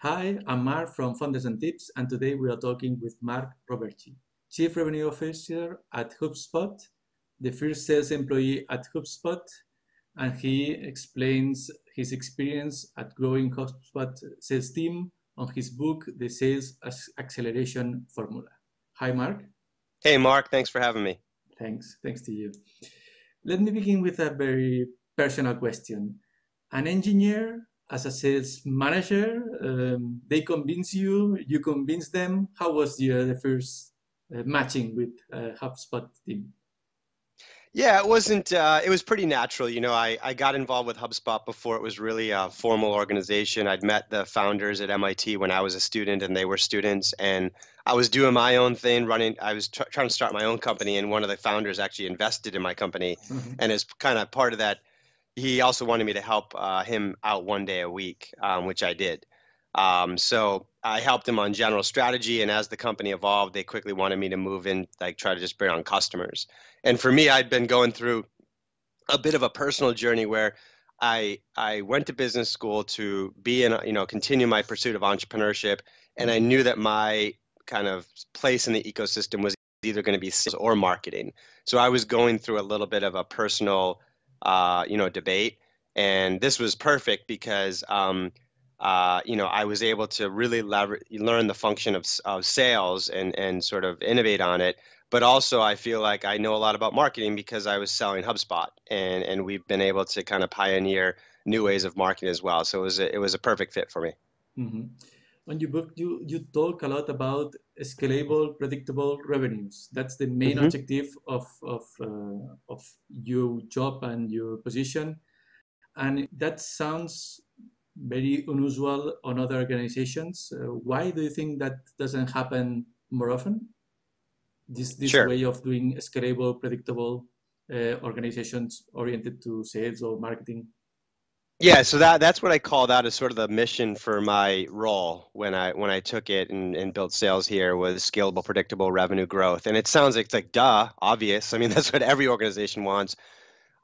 Hi, I'm Mark from Founders&Tips, and today we are talking with Mark Roberge, Chief Revenue Officer at HubSpot, the first sales employee at HubSpot, and he explains his experience at growing HubSpot sales team on his book, The Sales Acceleration Formula. Hi, Mark. Hey, Mark, thanks for having me. Thanks to you. Let me begin with a very personal question. An engineer as a sales manager, they convince you, you convince them. How was the first matching with HubSpot team? Yeah, it was pretty natural. I got involved with HubSpot before it was really a formal organization. I'd met the founders at MIT when I was a student and they were students, and I was doing my own thing, I was trying to start my own company, and one of the founders actually invested in my company. Mhm. And as kind of part of that, he also wanted me to help him out one day a week, which I did. So I helped him on general strategy, and as the company evolved, they quickly wanted me to move in, like try to just bring on customers. And for me, I'd been going through a bit of a personal journey where I went to business school to be in, continue my pursuit of entrepreneurship, and I Mhm. knew that my kind of place in the ecosystem was either going to be sales or marketing. So I was going through a little bit of a personal, debate, and this was perfect because, I was able to really learn the function of sales and sort of innovate on it, but also I feel like I know a lot about marketing because I was selling HubSpot, and we've been able to kind of pioneer new ways of marketing as well. So it was a perfect fit for me. Mhm. On your book, you talk a lot about scalable, predictable revenues. That's the main Hmm. objective of your job and your position. And that sounds very unusual on other organizations. Why do you think that doesn't happen more often? This Sure. way of doing scalable, predictable organizations oriented to sales or marketing. Yeah, so that's what I call that as sort of the mission for my role when I took it and built sales here was scalable, predictable revenue growth. And it sounds like it's like duh, obvious. I mean, that's what every organization wants.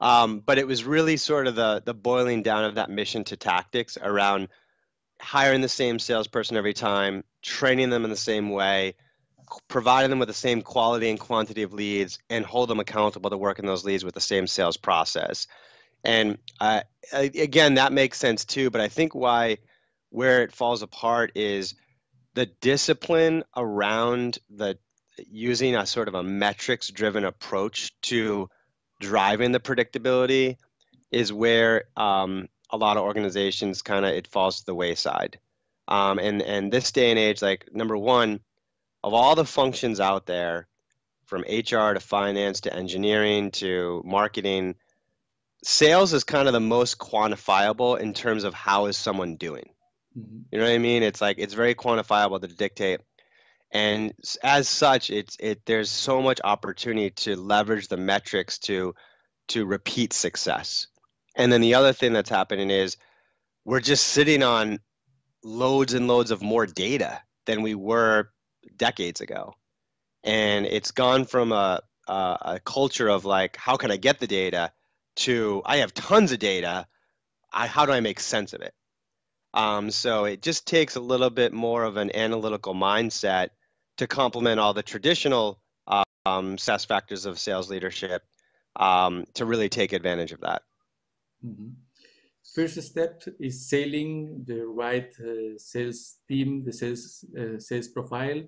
But it was really sort of the boiling down of that mission to tactics around hiring the same salesperson every time, training them in the same way, providing them with the same quality and quantity of leads, and hold them accountable to working those leads with the same sales process. And again, that makes sense too. But I think where it falls apart is the discipline around the using a sort of a metrics driven approach to driving the predictability is where a lot of organizations kind of it falls to the wayside. And this day and age, like number one, of all the functions out there, from HR to finance to engineering to marketing, sales is kind of the most quantifiable in terms of how is someone doing. Mhm. You know what I mean? It's like it's very quantifiable to dictate. And as such, there's so much opportunity to leverage the metrics to repeat success. And then the other thing that's happening is we're just sitting on loads and loads of more data than we were decades ago. And it's gone from a culture of like, how can I get the data to I have tons of data. How do I make sense of it? So it just takes a little bit more of an analytical mindset to complement all the traditional success factors of sales leadership to really take advantage of that. Mhm. First step is sailing the right sales team, the sales profile.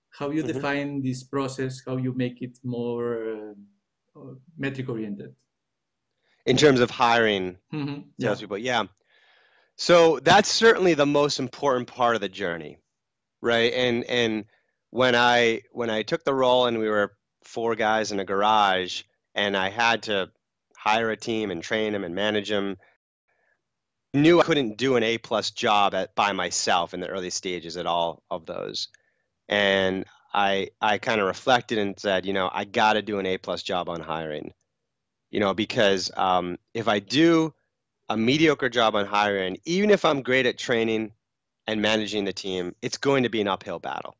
How you Hmm. define this process, how you make it more metric oriented. In terms of hiring Yeah. salespeople, yeah. So that's certainly the most important part of the journey, right? And when I took the role and we were four guys in a garage and I had to hire a team and train them and manage them, I knew I couldn't do an A-plus job by myself in the early stages at all of those. And I kind of reflected and said, I got to do an A-plus job on hiring, because if I do a mediocre job on hiring, even if I'm great at training and managing the team, it's going to be an uphill battle.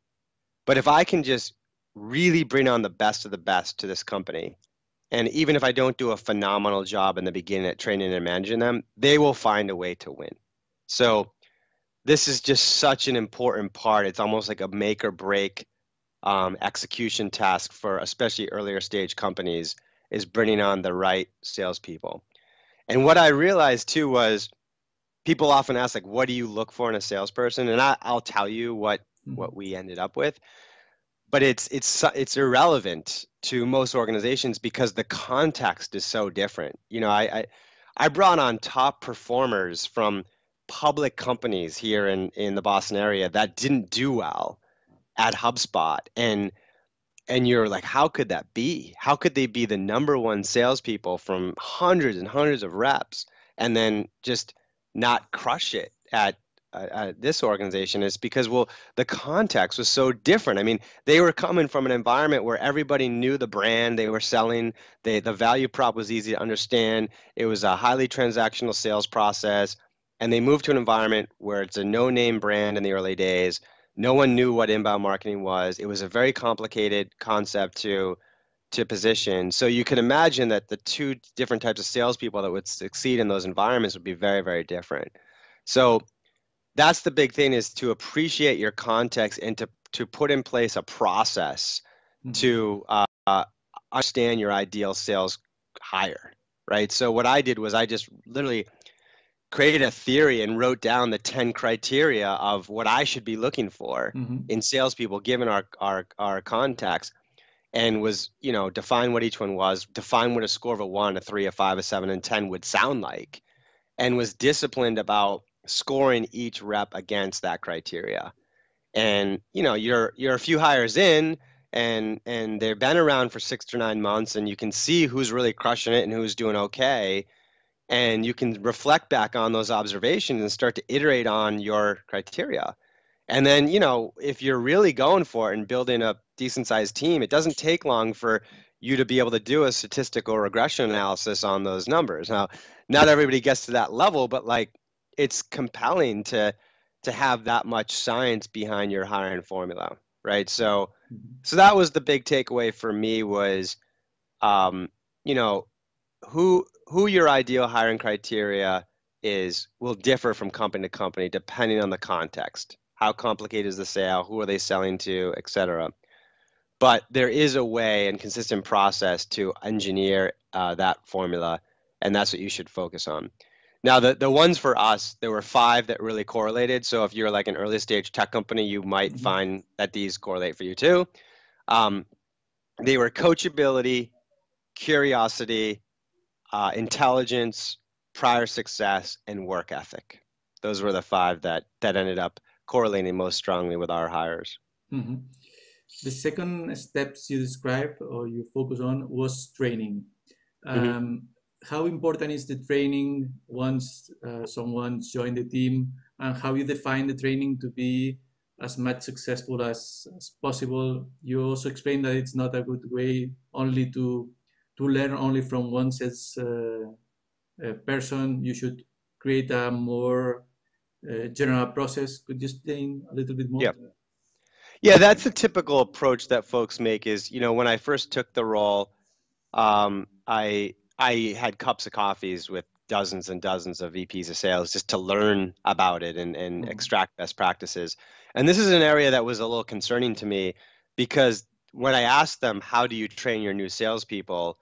But if I can just really bring on the best of the best to this company, and even if I don't do a phenomenal job in the beginning at training and managing them, they will find a way to win. So this is just such an important part. It's almost like a make or break execution task for especially earlier stage companies, is bringing on the right salespeople. And what I realized too was people often ask, like, what do you look for in a salesperson? And I'll tell you what we ended up with. But it's irrelevant to most organizations because the context is so different. You know, I brought on top performers from public companies here in the Boston area that didn't do well at HubSpot, and you're like, how could that be? How could they be the number one salespeople from hundreds and hundreds of reps and then just not crush it at this organization? Is because, well, the context was so different. I mean, they were coming from an environment where everybody knew the brand they were selling. The value prop was easy to understand. It was a highly transactional sales process. And they moved to an environment where it's a no-name brand in the early days. No one knew what inbound marketing was. It was a very complicated concept to position. So you can imagine that the two different types of salespeople that would succeed in those environments would be very, very different. So that's the big thing, is to appreciate your context and to put in place a process to understand your ideal sales hire, right? So what I did was I just literally created a theory and wrote down the 10 criteria of what I should be looking for in salespeople, given our contacts, and was, you know, define what each one was, define what a score of a 1, a 3, a 5, a 7, and 10 would sound like, and was disciplined about scoring each rep against that criteria. And, you know, you're a few hires in, and they've been around for 6 to 9 months, and you can see who's really crushing it and who's doing okay. And you can reflect back on those observations and start to iterate on your criteria. And then, you know, if you're really going for it and building a decent sized team, it doesn't take long for you to be able to do a statistical regression analysis on those numbers. Now, not everybody gets to that level, but like, it's compelling to have that much science behind your hiring formula, right? So that was the big takeaway for me was, you know, who your ideal hiring criteria is will differ from company to company depending on the context. How complicated is the sale? Who are they selling to, et cetera. But there is a way and consistent process to engineer that formula, and that's what you should focus on. Now, the ones for us, there were 5 that really correlated. So if you're like an early stage tech company, you might find that these correlate for you too. They were coachability, curiosity, intelligence, prior success, and work ethic. Those were the 5 that ended up correlating most strongly with our hires. The second steps you described or you focus on was training. How important is the training once someone joined the team, and how you define the training to be as much successful as possible? You also explained that it's not a good way only to learn only from one sales person. You should create a more general process. Could you explain a little bit more? Yeah, that's the typical approach that folks make is, you know, when I first took the role, I had cups of coffees with dozens and dozens of VPs of sales just to learn about it and extract best practices. And this is an area that was a little concerning to me because when I asked them, how do you train your new salespeople?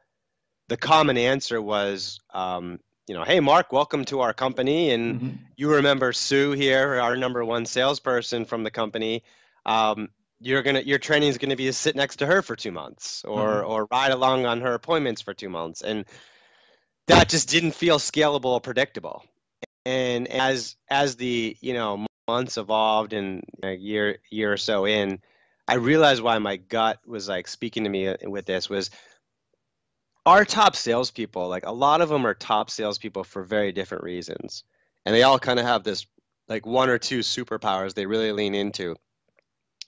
The common answer was, you know, hey, Mark, welcome to our company. And you remember Sue here, our number 1 salesperson from the company. Your training is going to be to sit next to her for 2 months or ride along on her appointments for 2 months. And that just didn't feel scalable or predictable. And as the, you know, months evolved and a year or so in, I realized why my gut was like speaking to me with this was our top salespeople, like a lot of them are top salespeople for very different reasons. And they all kind of have this like 1 or 2 superpowers they really lean into.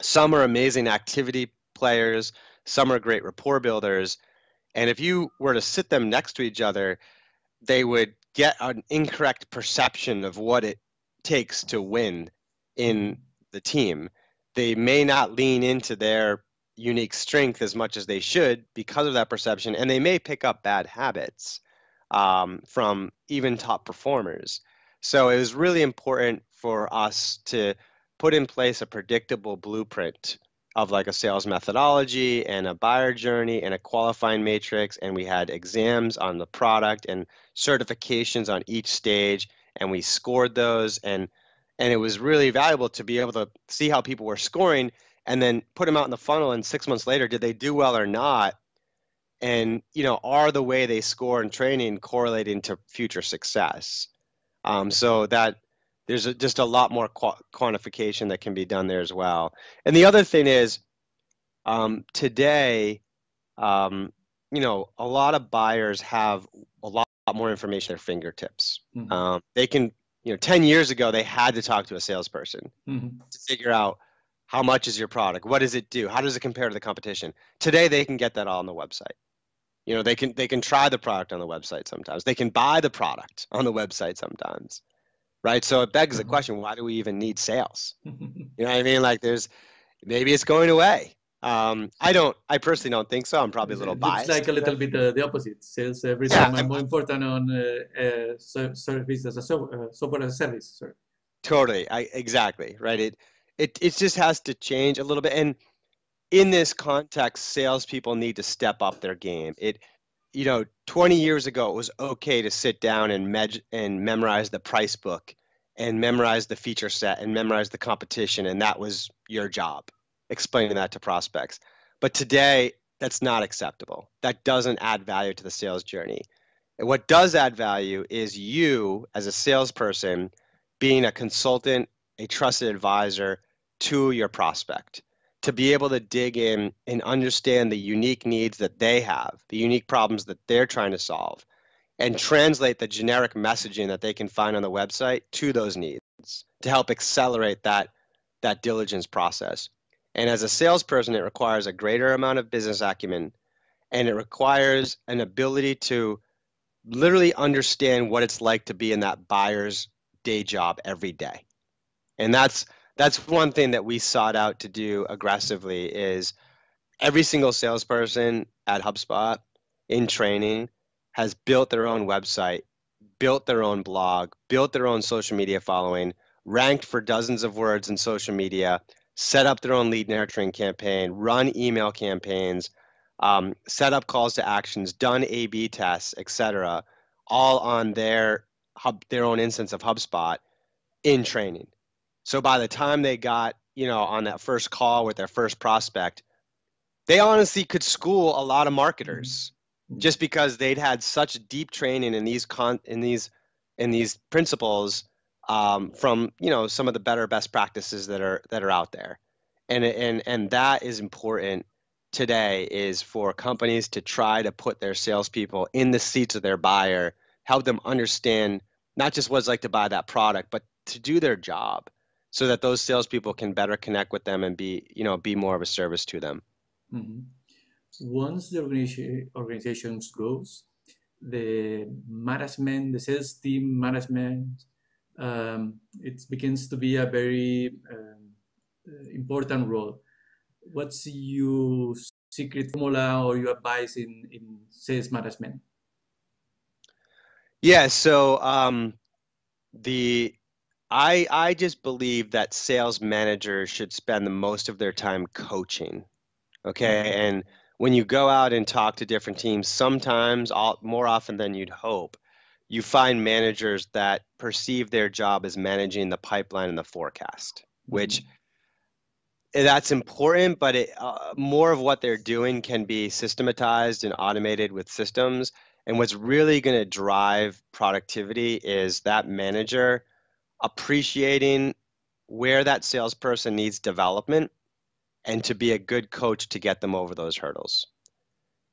Some are amazing activity players, some are great rapport builders. And if you were to sit them next to each other, they would get an incorrect perception of what it takes to win in the team. They may not lean into their unique strength as much as they should because of that perception, and they may pick up bad habits from even top performers. So it was really important for us to put in place a predictable blueprint of like a sales methodology and a buyer journey and a qualifying matrix. And we had exams on the product and certifications on each stage, and we scored those. And it was really valuable to be able to see how people were scoring and then put them out in the funnel. And 6 months later, did they do well or not? And, are the way they score in training correlating to future success? So that there's just a lot more quantification that can be done there as well. And the other thing is, today, a lot of buyers have a lot more information at their fingertips. Mm-hmm. They can, 10 years ago, they had to talk to a salesperson to figure out how much is your product, what does it do, how does it compare to the competition. Today, they can get that all on the website. They can try the product on the website sometimes. They can buy the product on the website sometimes, right? So it begs the question, why do we even need sales? You know what I mean? Like maybe it's going away. I personally don't think so. I'm probably a little biased. It looks like a little bit the opposite. Sales every time are more important on service as a software as a service. Sorry. Totally. Exactly. Right. It just has to change a little bit. And in this context, salespeople need to step up their game. 20 years ago, it was okay to sit down and memorize the price book and memorize the feature set and memorize the competition. And that was your job, explaining that to prospects. But today, that's not acceptable. That doesn't add value to the sales journey. And what does add value is you, as a salesperson, being a consultant, a trusted advisor to your prospect, to be able to dig in and understand the unique needs that they have, the unique problems that they're trying to solve, and translate the generic messaging that they can find on the website to those needs to help accelerate that diligence process. And as a salesperson, it requires a greater amount of business acumen, and it requires an ability to literally understand what it's like to be in that buyer's day job every day. And that's one thing that we sought out to do aggressively is every single salesperson at HubSpot in training has built their own website, built their own blog, built their own social media following, ranked for dozens of words in social media, set up their own lead nurturing campaign, run email campaigns, set up calls to actions, done A/B tests, etc., all on their own instance of HubSpot in training. So by the time they got, on that first call with their first prospect, they honestly could school a lot of marketers just because they'd had such deep training in these principles from some of the better best practices that are out there, and that is important today, is for companies to try to put their salespeople in the seats of their buyer, help them understand not just what it's like to buy that product, but to do their job, so that those salespeople can better connect with them and be more of a service to them. Mm-hmm. Once the organization grows, the management, the sales team management, it begins to be a very important role. What's your secret formula or your advice in sales management? Yeah, so I just believe that sales managers should spend the most of their time coaching. Okay. And when you go out and talk to different teams, sometimes more often than you'd hope, you find managers that perceive their job as managing the pipeline and the forecast, which that's important, but more of what they're doing can be systematized and automated with systems. And what's really going to drive productivity is that manager appreciating where that salesperson needs development and to be a good coach to get them over those hurdles.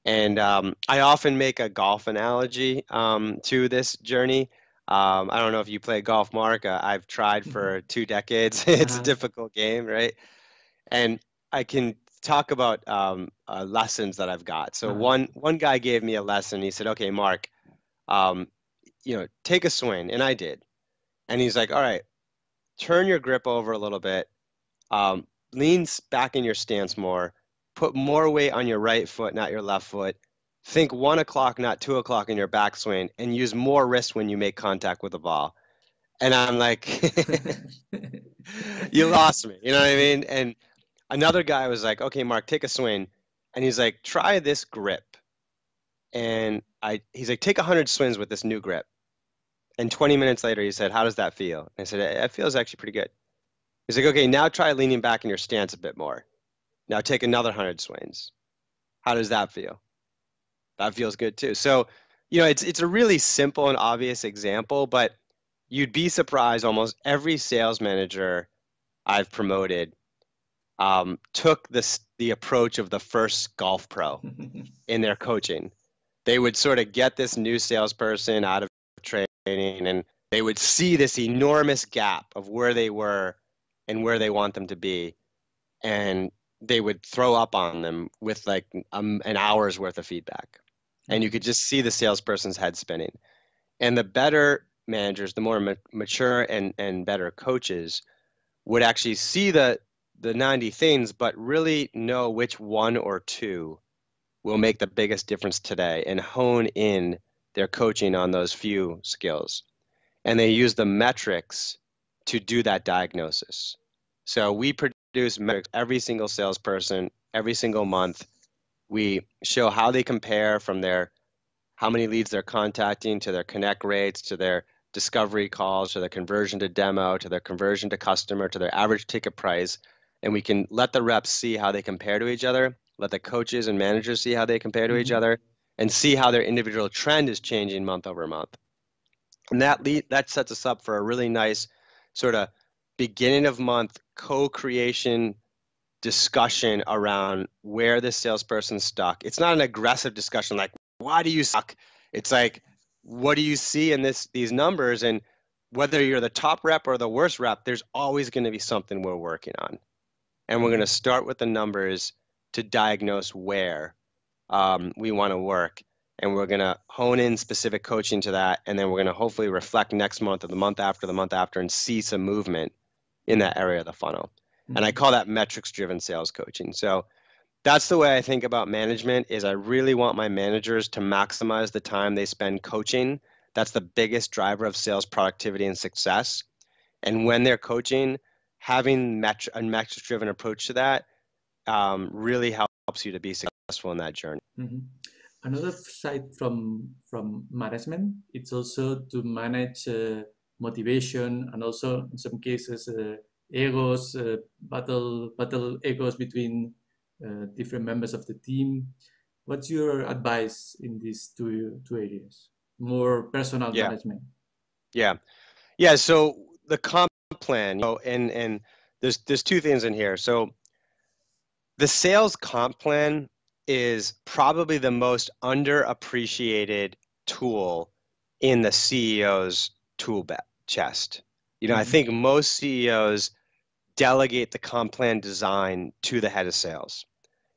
And I often make a golf analogy to this journey. I don't know if you play golf, Mark. I've tried for 2 decades. It's a difficult game, right? And I can talk about lessons that I've got. So one guy gave me a lesson. He said, "Okay, Mark, take a swing," and I did. And he's like, "All right, turn your grip over a little bit, lean back in your stance more, put more weight on your right foot, not your left foot. Think 1 o'clock, not 2 o'clock in your backswing, and use more wrist when you make contact with the ball." And I'm like, you lost me. You know what I mean? And another guy was like, okay, Mark, take a swing. And he's like, try this grip. And he's like, take 100 swings with this new grip. And 20 minutes later, he said, how does that feel? And I said, it feels actually pretty good. He's like, okay, now try leaning back in your stance a bit more. Now take another 100 swings. How does that feel? That feels good too. So, it's a really simple and obvious example, but you'd be surprised almost every sales manager I've promoted took the approach of the first golf pro in their coaching. They would sort of get this new salesperson out of training, and they would see this enormous gap of where they were and where they want them to be, and they would throw up on them with like an hour's worth of feedback. And you could just see the salesperson's head spinning. And the better managers, the more mature and better coaches would actually see the 90 things, but really know which one or two will make the biggest difference today and hone in their coaching on those few skills. And they use the metrics to do that diagnosis. So we produce metrics every single salesperson, every single month. We show how they compare from how many leads they're contacting to their connect rates, to their discovery calls, to their conversion to demo, to their conversion to customer, to their average ticket price. And we can let the reps see how they compare to each other, let the coaches and managers see how they compare to each other, and see how their individual trend is changing month over month. And that sets us up for a really nice sort of beginning of month co-creation discussion around where the salesperson's stuck. It's not an aggressive discussion like, why do you suck? It's like, what do you see in these numbers? And whether you're the top rep or the worst rep, there's always going to be something we're working on. And we're going to start with the numbers to diagnose where we want to work. And we're going to hone in specific coaching to that. And then we're going to hopefully reflect next month or the month after and see some movement in that area of the funnel. And I call that metrics-driven sales coaching. So that's the way I think about management is I really want my managers to maximize the time they spend coaching. That's the biggest driver of sales productivity and success. And when they're coaching, having a metrics-driven approach to that really helps you to be successful in that journey. Another side from management, it's also to manage motivation and also in some cases egos, battle egos between different members of the team. What's your advice in these two areas? More personal management. Yeah. So the comp plan, and there's two things in here. So the sales comp plan is probably the most underappreciated tool in the CEO's tool chest. I think most CEOs delegate the comp plan design to the head of sales.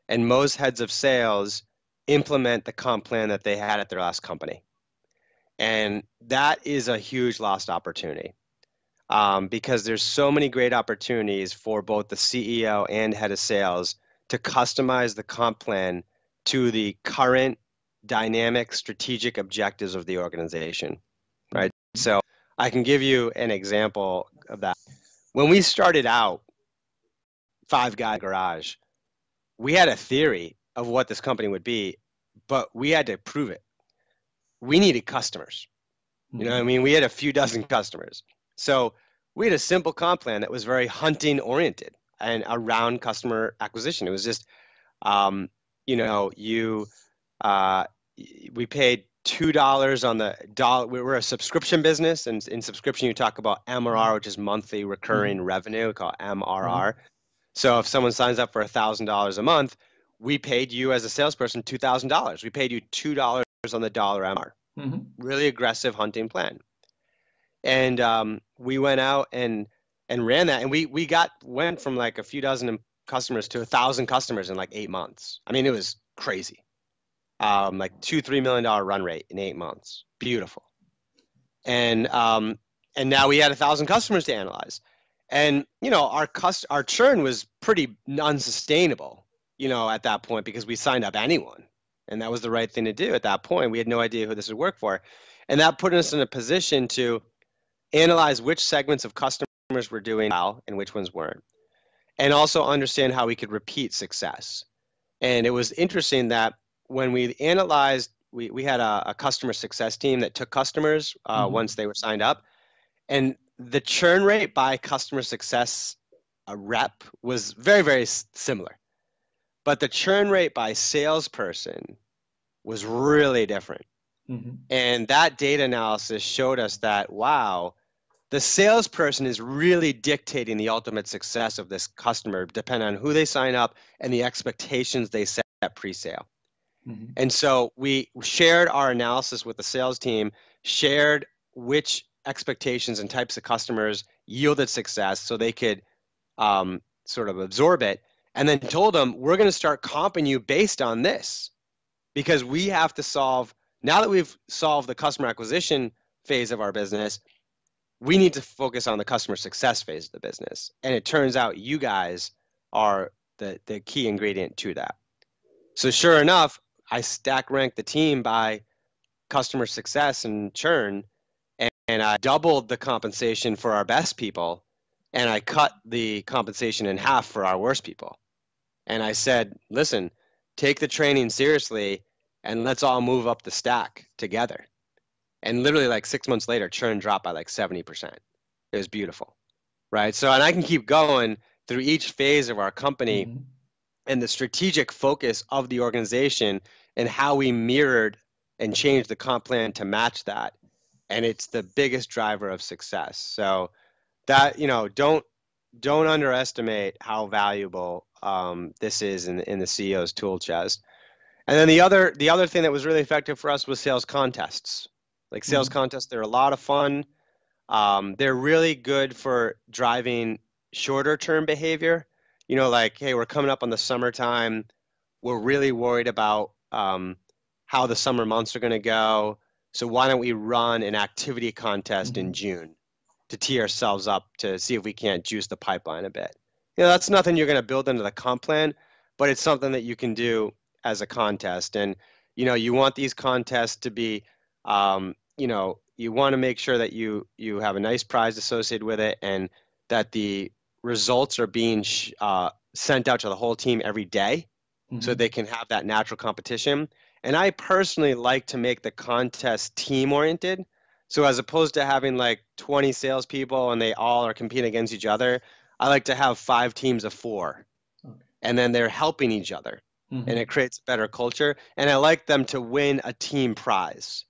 And most heads of sales implement the comp plan that they had at their last company. And that is a huge lost opportunity because there's so many great opportunities for both the CEO and head of sales to customize the comp plan to the current dynamic strategic objectives of the organization, right? So I can give you an example of that. When we started out, Five Guy Garage, we had a theory of what this company would be, but we had to prove it. We needed customers. You know what I mean? We had a few dozen customers. So we had a simple comp plan that was very hunting oriented and around customer acquisition. It was just, we paid $2 on the dollar. We're a subscription business, and in subscription you talk about MRR, which is monthly recurring revenue, called MRR. So if someone signs up for $1,000 a month, we paid you as a salesperson $2,000. We paid you $2 on the dollar MRR. Really aggressive hunting plan. And we went out and ran that, and we went from like a few dozen customers to 1,000 customers in like 8 months. I mean, it was crazy. Like $2-3 million run rate in 8 months. Beautiful. And now we had 1,000 customers to analyze. And our churn was pretty unsustainable, at that point, because we signed up anyone, and that was the right thing to do at that point. We had no idea who this would work for, and that put us in a position to analyze which segments of customers were doing well and which ones weren't, and also understand how we could repeat success. And it was interesting that when we analyzed, we had a customer success team that took customers once they were signed up, and the churn rate by customer success rep was very, very similar. But the churn rate by salesperson was really different. And that data analysis showed us that, wow, the salesperson is really dictating the ultimate success of this customer, depending on who they sign up and the expectations they set at pre-sale. And so we shared our analysis with the sales team, shared which expectations and types of customers yielded success so they could sort of absorb it, and then told them, we're going to start comping you based on this, because we have to solve, now that we've solved the customer acquisition phase of our business, we need to focus on the customer success phase of the business. And it turns out you guys are the key ingredient to that. So sure enough, I stack ranked the team by customer success and churn, and I doubled the compensation for our best people, and I cut the compensation in half for our worst people. And I said, listen, take the training seriously, and let's all move up the stack together. And literally like 6 months later, churn dropped by like 70%. It was beautiful, right? So, and I can keep going through each phase of our company and the strategic focus of the organization and how we mirrored and changed the comp plan to match that. And it's the biggest driver of success. So that, you know, don't underestimate how valuable this is in the CEO's tool chest. And then the other thing that was really effective for us was sales contests. Like sales contests, they're a lot of fun. They're really good for driving shorter term behavior. You know, like, hey, we're coming up on the summertime. We're really worried about how the summer months are going to go. So why don't we run an activity contest in June to tee ourselves up to see if we can't juice the pipeline a bit? You know, that's nothing you're going to build into the comp plan, but it's something that you can do as a contest. And, you know, you want these contests to be, you know, you want to make sure that you have a nice prize associated with it, and that the results are being sent out to the whole team every day so they can have that natural competition. And I personally like to make the contest team oriented. So as opposed to having like 20 salespeople and they all are competing against each other, I like to have 5 teams of 4. And then they're helping each other. And it creates better culture. And I like them to win a team prize,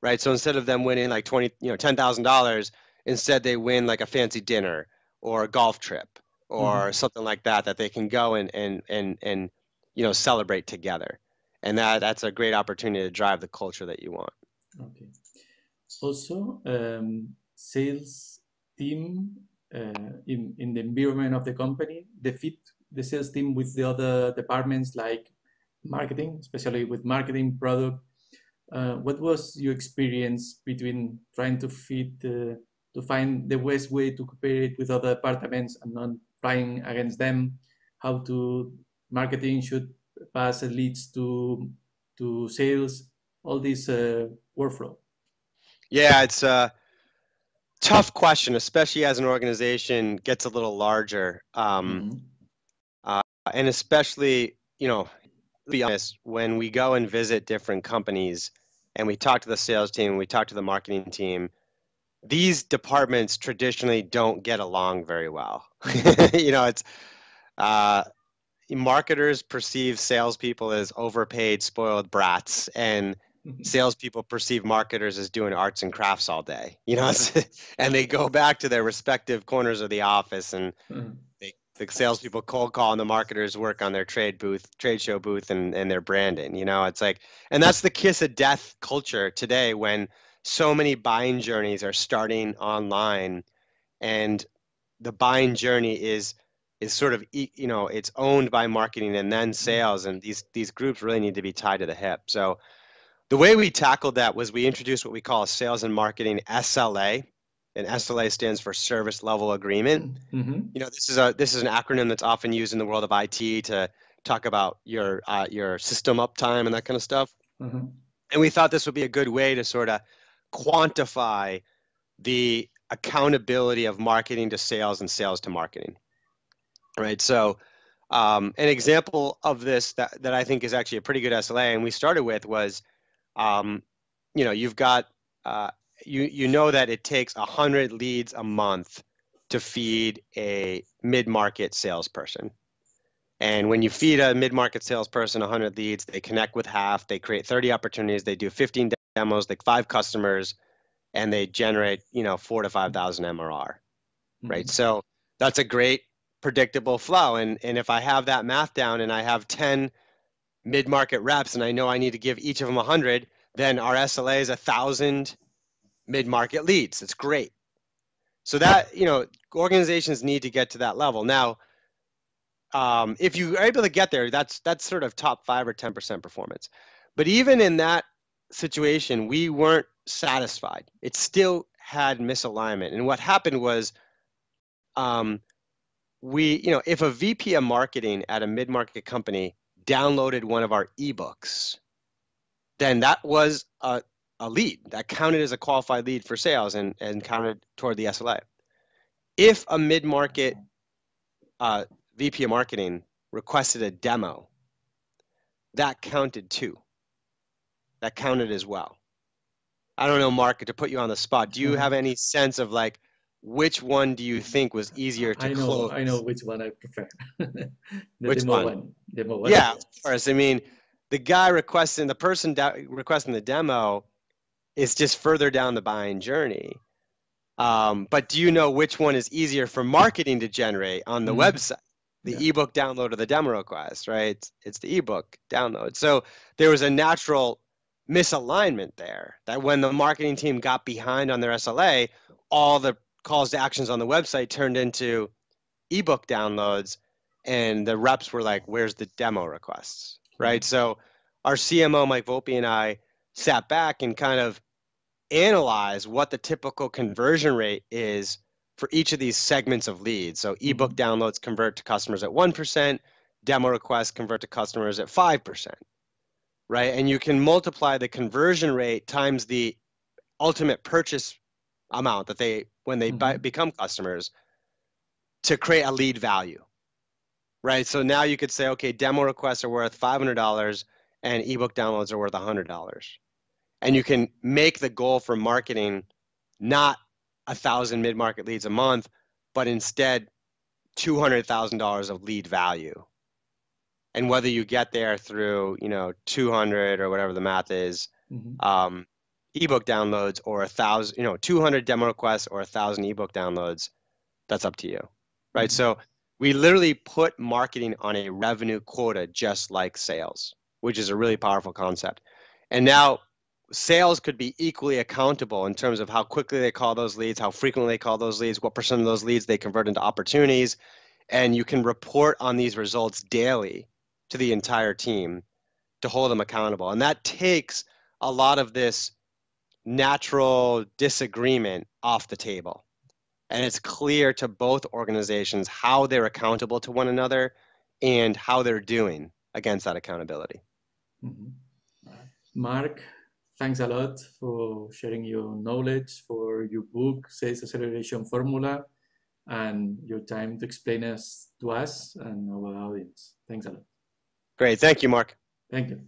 right? So instead of them winning like $10,000, instead they win like a fancy dinner or a golf trip or something like that they can go and you know, celebrate together. And that's a great opportunity to drive the culture that you want. Okay. Also, sales team in the environment of the company, they fit the sales team with the other departments like marketing, especially with marketing, product. What was your experience between trying to fit to find the best way to cooperate with other departments and not fighting against them? How to marketing should pass leads to sales, all this workflow. Yeah, it's a tough question, especially as an organization gets a little larger. And especially, you know, to be honest, when we go and visit different companies and we talk to the sales team, we talk to the marketing team, these departments traditionally don't get along very well. You know, it's marketers perceive salespeople as overpaid, spoiled brats, and salespeople perceive marketers as doing arts and crafts all day. You know, and they go back to their respective corners of the office, and the salespeople cold call, and the marketers work on their trade show booth, and their branding. You know, it's like, and that's the kiss of death culture today, when so many buying journeys are starting online, and the buying journey is sort of, you know, it's owned by marketing and then sales, and these groups really need to be tied to the hip. So the way we tackled that was we introduced what we call a sales and marketing SLA, and SLA stands for service level agreement. You know, this is an acronym that's often used in the world of IT to talk about your system uptime and that kind of stuff. And we thought this would be a good way to sort of quantify the accountability of marketing to sales and sales to marketing, right? So an example of this that I think is actually a pretty good SLA, and we started with was, you've got, you know that it takes 100 leads a month to feed a mid-market salesperson. And when you feed a mid-market salesperson 100 leads, they connect with half, they create 30 opportunities, they do 15 demos, like 5 customers, and they generate, 4,000 to 5,000 MRR, right? So that's a great predictable flow. And if I have that math down and I have 10 mid-market reps and I know I need to give each of them 100, then our SLA is 1,000 mid-market leads. It's great. So that, organizations need to get to that level. Now, if you are able to get there, that's sort of top 5 or 10% performance. But even in that situation, we weren't satisfied. It still had misalignment. And what happened was, if a VP of marketing at a mid-market company downloaded one of our ebooks, then that was a lead that counted as a qualified lead for sales and counted toward the SLA. If a mid-market VP of marketing requested a demo, that counted too. That counted as well. I don't know, Mark, to put you on the spot, do you have any sense of like, which one do you think was easier to close? I know which one I prefer. Which demo one? Demo one. Yeah, of course. I mean, the guy requesting, the person requesting the demo is just further down the buying journey. But do you know which one is easier for marketing to generate on the website? The ebook download or the demo request, right? It's the ebook download. So there was a natural misalignment there, that when the marketing team got behind on their SLA, all the calls to actions on the website turned into ebook downloads, and the reps were like, where's the demo requests, right? So our CMO, Mike Volpe, and I sat back and kind of analyzed what the typical conversion rate is for each of these segments of leads. So ebook downloads convert to customers at 1%, demo requests convert to customers at 5%, right? And you can multiply the conversion rate times the ultimate purchase amount that they, when they become customers, to create a lead value, right? So now you could say, okay, demo requests are worth $500 and ebook downloads are worth $100. And you can make the goal for marketing not 1,000 mid-market leads a month, but instead $200,000 of lead value. And whether you get there through, 200 or whatever the math is, ebook downloads, or 1,000, 200 demo requests or 1,000 ebook downloads, that's up to you, right? So we literally put marketing on a revenue quota, just like sales, which is a really powerful concept. And now sales could be equally accountable in terms of how quickly they call those leads, how frequently they call those leads, what % of those leads they convert into opportunities. And you can report on these results daily to the entire team to hold them accountable. And that takes a lot of this natural disagreement off the table. And it's clear to both organizations how they're accountable to one another and how they're doing against that accountability. Mark, thanks a lot for sharing your knowledge, for your book, Sales Acceleration Formula, and your time to explain us to us and our audience. Thanks a lot. Great. Thank you, Mark. Thank you.